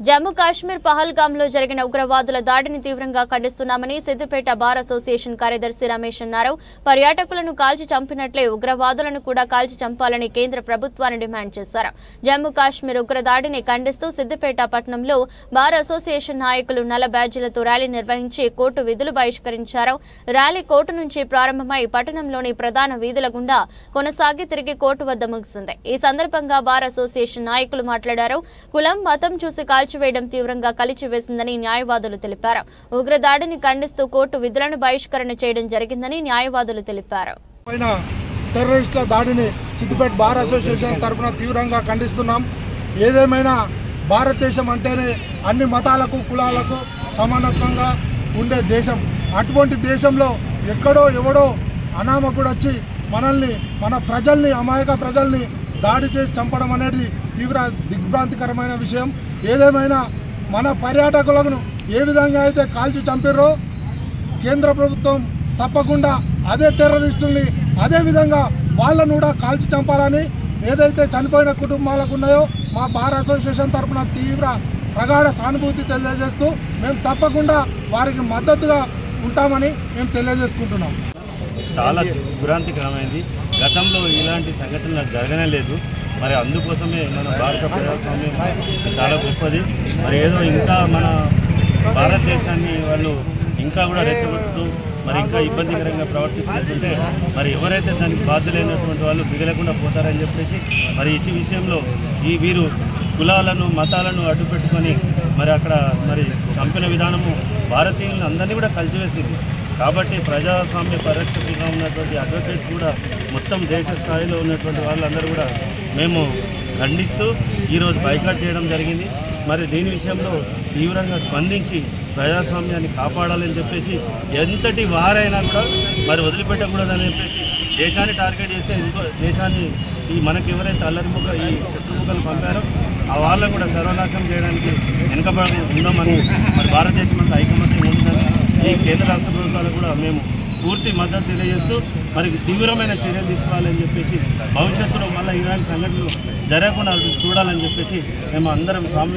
జమ్మూ కాశ్మీర్ పహల్గాంలో జరిగిన ఉగ్రవాదుల దాడిని తీవ్రంగా ఖండిస్తున్నామని సిద్దిపేట బార్ అసోసియేషన్ కార్యదర్శి రమేష్ అన్నారు. పర్యాటకులను కాల్చి చంపినట్లే ఉగ్రవాదులను కూడా కాల్చి చంపాలని కేంద్ర ప్రభుత్వాన్ని డిమాండ్ చేశారు. జమ్మూ కాశ్మీర్ ఉగ్రదాడిని ఖండిస్తూ సిద్దిపేట పట్టణంలో బార్ అసోసియేషన్ నాయకులు నల్ల బ్యాడ్జీలతో ర్యాలీ నిర్వహించి కోర్టు విధులు బహిష్కరించారు. ర్యాలీ కోర్టు నుంచి ప్రారంభమై పట్టణంలోని ప్రధాన వీధుల గుండా కొనసాగి తిరిగి కోర్టు వద్ద ముగిసింది. ఈ సందర్భంగా బార్ అసోసియేషన్ నాయకులు మాట్లాడారు. కులం మతం చూసి కాల్చివేయడం తీవ్రంగా కలిచివేసిందని న్యాయవాదులు తెలిపారు. ఉగ్రదాడిని ఖండిస్తూ కోర్టు విధులను బహిష్కరణ చేయడం జరిగిందని న్యాయవాదులు తెలిపారు. టెర్రరిస్టుల దాడిని సిద్దిపేట బార్ అసోసియేషన్ తరఫున తీవ్రంగా ఖండిస్తున్నాం. ఏదేమైనా భారతదేశం అంటేనే అన్ని మతాలకు కులాలకు సమానత్వంగా ఉండే దేశం. అటువంటి దేశంలో ఎక్కడో ఎవడో అనామకుడు వచ్చి మనల్ని మన ప్రజల్ని అమాయక ప్రజల్ని దాడి చేసి చంపడం అనేది తీవ్ర దిగ్భ్రాంతికరమైన విషయం. ఏదేమైనా మన పర్యాటకులను ఏ విధంగా అయితే కాల్చి చంపారో కేంద్ర ప్రభుత్వం తప్పకుండా అదే టెర్రరిస్టుల్ని అదే విధంగా వాళ్ళను కూడా కాల్చి చంపాలని ఏదైతే చనిపోయిన కుటుంబాలకు ఉన్నాయో మా బార్ అసోసియేషన్ తరఫున తీవ్ర ప్రగాఢ సానుభూతి తెలియజేస్తూ మేము తప్పకుండా వారికి మద్దతుగా ఉంటామని మేము తెలియజేసుకుంటున్నాం. చాలా దురాంతికరమైంది. గతంలో ఇలాంటి సంఘటనలు జరగనే లేదు. మరి అందుకోసమే మన భారత ప్రజాస్వామ్యం చాలా గొప్పది. మరి ఏదో ఇంకా మన భారతదేశాన్ని వాళ్ళు ఇంకా కూడా రెచ్చగొట్టుతూ మరి ఇంకా ఇబ్బందికరంగా ప్రవర్తిస్తుంటే మరి ఎవరైతే దానికి బాధ్యులైనటువంటి వాళ్ళు మిగలకుండా పోతారని చెప్పేసి మరి ఇటు విషయంలో వీరు కులాలను మతాలను అడ్డుపెట్టుకొని మరి అక్కడ మరి చంపిన విధానము భారతీయులను అందరినీ కూడా కలిసివేసింది. కాబట్టి ప్రజాస్వామ్య పరిరక్షకులుగా ఉన్నటువంటి అడ్వకేట్స్ కూడా మొత్తం దేశ స్థాయిలో ఉన్నటువంటి వాళ్ళందరూ కూడా మేము ఖండిస్తూ ఈరోజు బైకాట్ చేయడం జరిగింది. మరి దీని విషయంలో తీవ్రంగా స్పందించి ప్రజాస్వామ్యాన్ని కాపాడాలని చెప్పేసి ఎంతటి వారైనా కూడా మరి వదిలిపెట్టకూడదని చెప్పేసి దేశాన్ని టార్గెట్ చేస్తే ఇంకో దేశాన్ని మనకి ఎవరైతే అల్లరిముఖ ఈ శత్రుముఖలు పంపారో ఆ వాళ్ళను కూడా సర్వనాశనం చేయడానికి వెనుకబడి ఉందామని మరి భారతదేశం అంతా ఐకమత్యం ఉంటుందని ఈ కేంద్ర రాష్ట్ర ప్రభుత్వాలు కూడా మేము పూర్తి మద్దతు తెలియజేస్తూ మరి తీవ్రమైన చర్యలు తీసుకోవాలని చెప్పేసి భవిష్యత్తులో మళ్ళీ ఇలాంటి సంఘటనలు జరగకుండా చూడాలని చెప్పేసి మేము అందరం సామూహిక